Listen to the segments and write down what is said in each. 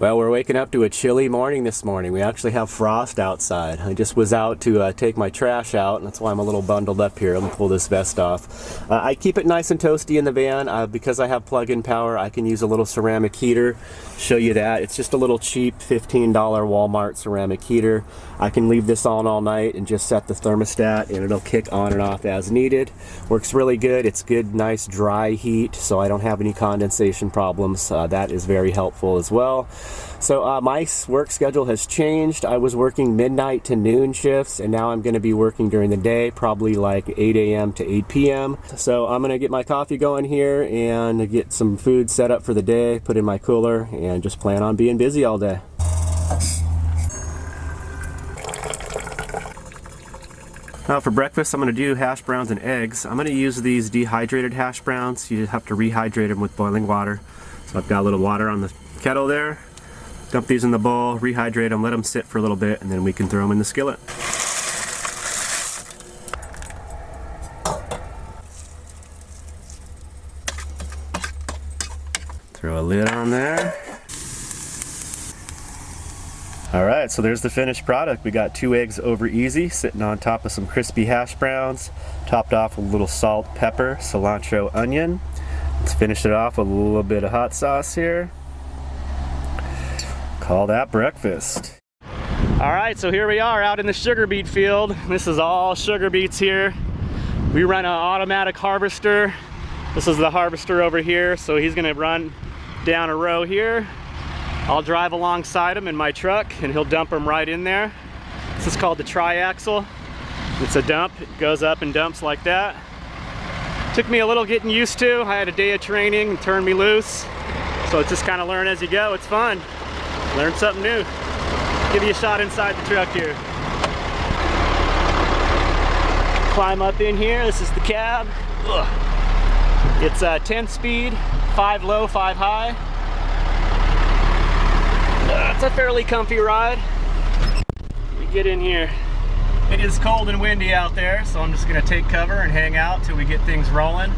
Well, we're waking up to a chilly morning this morning. We actually have frost outside. I just was out to take my trash out, and that's why I'm a little bundled up here. Let me pull this vest off. I keep it nice and toasty in the van. Because I have plug-in power, I can use a little ceramic heater. Show you that. It's just a little cheap $15 Walmart ceramic heater. I can leave this on all night and just set the thermostat, and it'll kick on and off as needed. Works really good. It's good, nice, dry heat, so I don't have any condensation problems. That is very helpful as well. So my work schedule has changed. I was working midnight to noon shifts, and now I'm going to be working during the day, probably like 8 a.m. to 8 p.m. So I'm going to get my coffee going here and get some food set up for the day, put in my cooler, and just plan on being busy all day. Now for breakfast, I'm going to do hash browns and eggs. I'm going to use these dehydrated hash browns. You just have to rehydrate them with boiling water. So I've got a little water on the kettle there. Dump these in the bowl, rehydrate them, let them sit for a little bit, and then we can throw them in the skillet. Throw a lid on there. Alright, so there's the finished product. We got 2 eggs over easy, sitting on top of some crispy hash browns, topped off with a little salt, pepper, cilantro, onion. Let's finish it off with a little bit of hot sauce here. Call that breakfast. Alright, so here we are out in the sugar beet field. This is all sugar beets here. We run an automatic harvester. This is the harvester over here, so he's going to run down a row here. I'll drive alongside him in my truck and he'll dump them right in there. This is called the triaxle. It's a dump. It goes up and dumps like that. Took me a little getting used to. I had a day of training and turned me loose. So it's just kind of learn as you go. It's fun. Learn something new. Give you a shot inside the truck here. Climb up in here. This is the cab. Ugh. It's 10 speed, 5 low, 5 high. It's a fairly comfy ride. Let me get in here. It is cold and windy out there, so I'm just going to take cover and hang out till we get things rolling.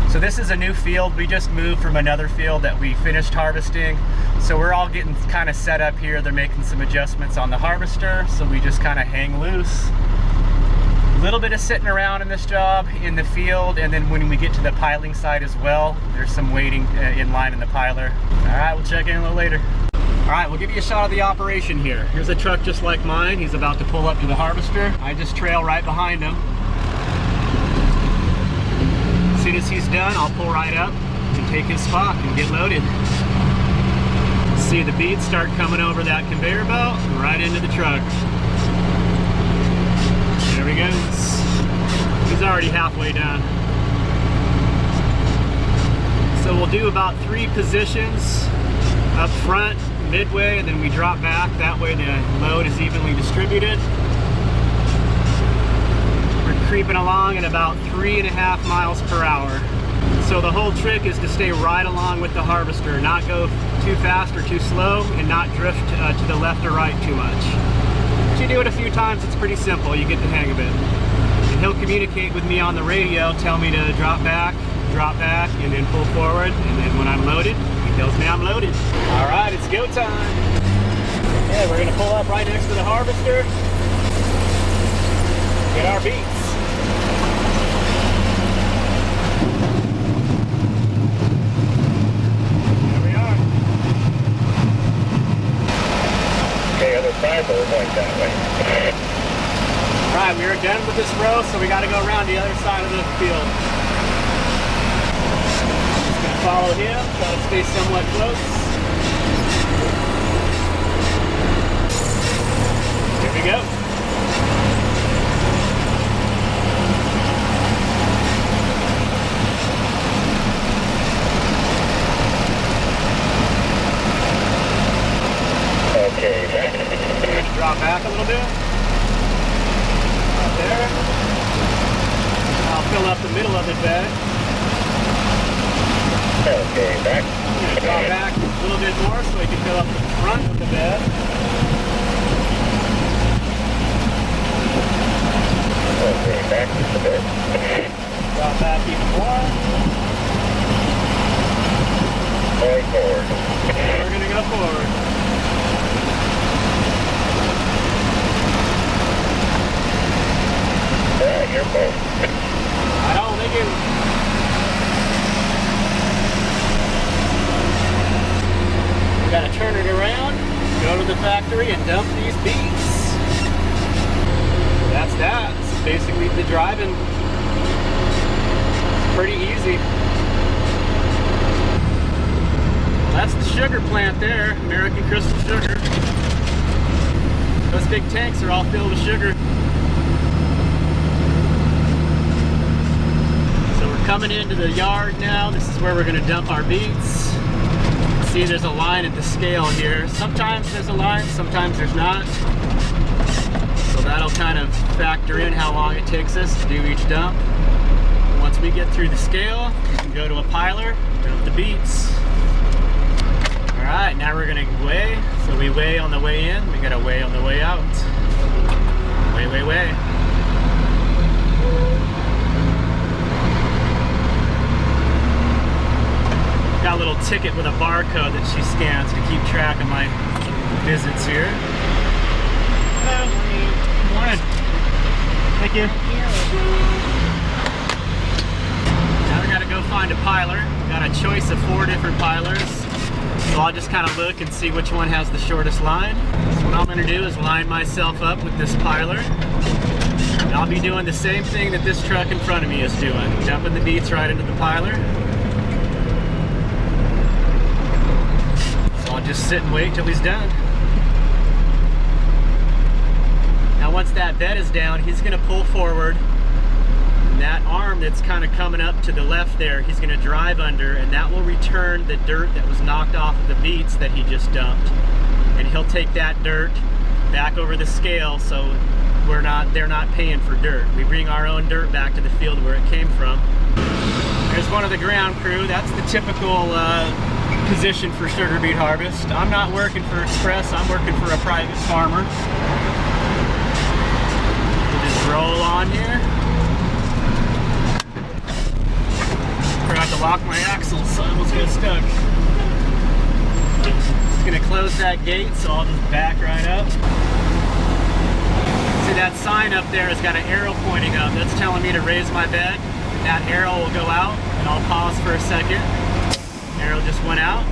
So this is a new field. We just moved from another field that we finished harvesting. So we're all getting kind of set up here. They're making some adjustments on the harvester, so we just kind of hang loose. A little bit of sitting around in this job in the field, and then when we get to the piling side as well, there's some waiting in line in the piler. All right, we'll check in a little later. All right, we'll give you a shot of the operation here. Here's a truck just like mine. He's about to pull up to the harvester. I just trail right behind him. As soon as he's done, I'll pull right up and take his spot and get loaded. See the beets start coming over that conveyor belt and right into the truck. There he goes. He's already halfway done. So we'll do about 3 positions up front, midway, and then we drop back. That way the load is evenly distributed. We're creeping along at about 3.5 miles per hour. So the whole trick is to stay right along with the harvester, not go too fast or too slow, and not drift to the left or right too much. If you do it a few times, it's pretty simple. You get the hang of it. And he'll communicate with me on the radio, tell me to drop back, and then pull forward. And then when I'm loaded, he tells me I'm loaded. All right, it's go time. Yeah, we're gonna pull up right next to the harvester. Get our beets. Or going that way. Right, we are done with this row, so we got to go around the other side of the field. Just going to follow him, try to stay somewhat close. Here we go. Drop back a little bit. Right there. I'll fill up the middle of the bed. Okay, back. Drop back a little bit more so we can fill up the front of the bed. Okay, back just a bit. Drop back even more. Going forward. We're going to go forward. Your boat. I don't think it. We gotta turn it around, go to the factory, and dump these beets. That's that. It's basically the driving. It's pretty easy. Well, that's the sugar plant there, American Crystal Sugar. Those big tanks are all filled with sugar. So we're coming into the yard now. This is where we're gonna dump our beets. See, there's a line at the scale here. Sometimes there's a line, sometimes there's not. So that'll kind of factor in how long it takes us to do each dump. Once we get through the scale, we can go to a piler, dump the beets. All right, now we're gonna weigh. So we weigh on the way in, we gotta weigh on the way out. Weigh. Got a little ticket with a barcode that she scans to keep track of my visits here. Hello. Good morning. Thank you. Now we gotta go find a piler. Got a choice of 4 different pilers. So I'll just kind of look and see which one has the shortest line. So what I'm gonna do is line myself up with this piler. And I'll be doing the same thing that this truck in front of me is doing. Dumping the beets right into the piler. So I'll just sit and wait till he's done. Now once that bed is down, he's gonna pull forward. And that arm that's kind of coming up to the left there, he's gonna drive under, and that will return the dirt that was knocked off of the beets that he just dumped. And he'll take that dirt back over the scale, so they're not paying for dirt. We bring our own dirt back to the field where it came from. There's one of the ground crew. That's the typical position for sugar beet harvest. I'm not working for Express, I'm working for a private farmer. We'll just roll on here. Forgot to lock my axles, so I almost got stuck. Just gonna close that gate, so I'll just back right up. See that sign up there has got an arrow pointing up. That's telling me to raise my bed. That arrow will go out, and I'll pause for a second. Arrow just went out.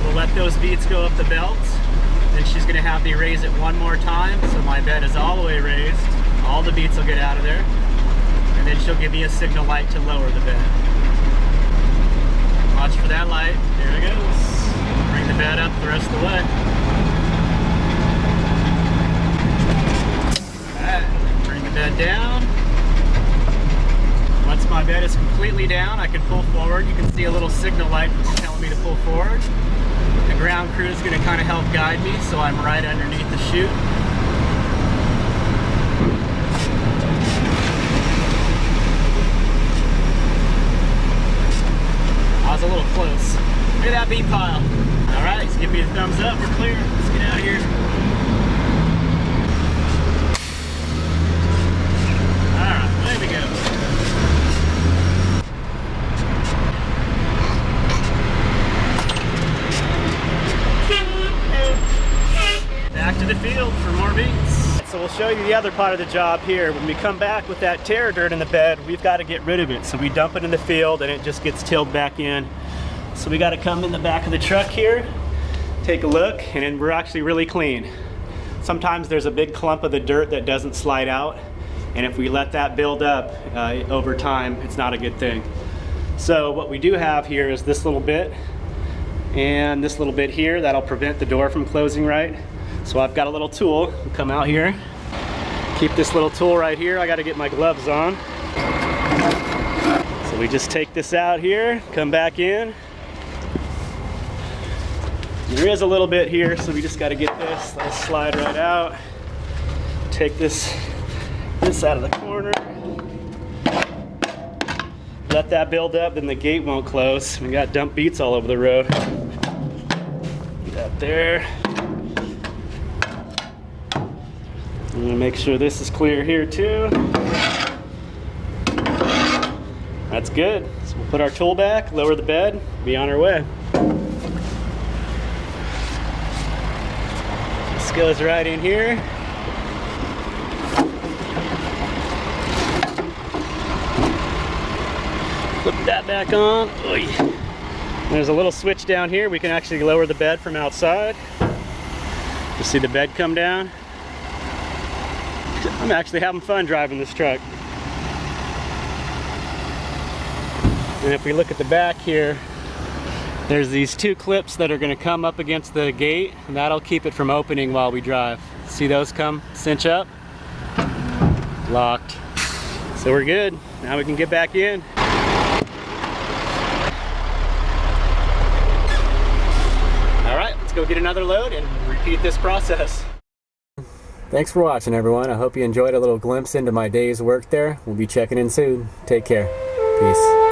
We'll let those beets go up the belt. Then she's gonna have me raise it one more time, so my bed is all the way raised. All the beets will get out of there. And then she'll give me a signal light to lower the bed. Watch for that light. There it goes. Bring the bed up the rest of the way. Alright, bring the bed down. Once my bed is completely down, I can pull forward. You can see a little signal light that's telling me to pull forward. The ground crew is going to kind of help guide me, so I'm right underneath the chute. I was a little close. Look at that beet pile. All right, just give me a thumbs up. We're clear. Let's get out of here. All right, there we go. Back to the field for more beets. So we'll show you the other part of the job here. When we come back with that tear dirt in the bed, we've got to get rid of it. So we dump it in the field and it just gets tilled back in. So we got to come in the back of the truck here, take a look, and then we're actually really clean. Sometimes there's a big clump of the dirt that doesn't slide out, and if we let that build up over time, it's not a good thing. So what we do have here is this little bit and this little bit here that'll prevent the door from closing right. So I've got a little tool. I'll come out here, keep this little tool right here. I got to get my gloves on. So we just take this out here, come back in. There is a little bit here, so we just got to get this. Let it slide right out. Take this out of the corner. Let that build up, then the gate won't close. We got dump beets all over the road. Get that there. I'm gonna make sure this is clear here too. That's good. So we'll put our tool back, lower the bed, be on our way. This goes right in here. Flip that back on. Oy. There's a little switch down here. We can actually lower the bed from outside. You see the bed come down? I'm actually having fun driving this truck. And if we look at the back here, there's these two clips that are going to come up against the gate, and that'll keep it from opening while we drive. See those come cinch up? Locked. So we're good. Now we can get back in. All right, let's go get another load and repeat this process. Thanks for watching, everyone. I hope you enjoyed a little glimpse into my day's work there. We'll be checking in soon. Take care. Peace.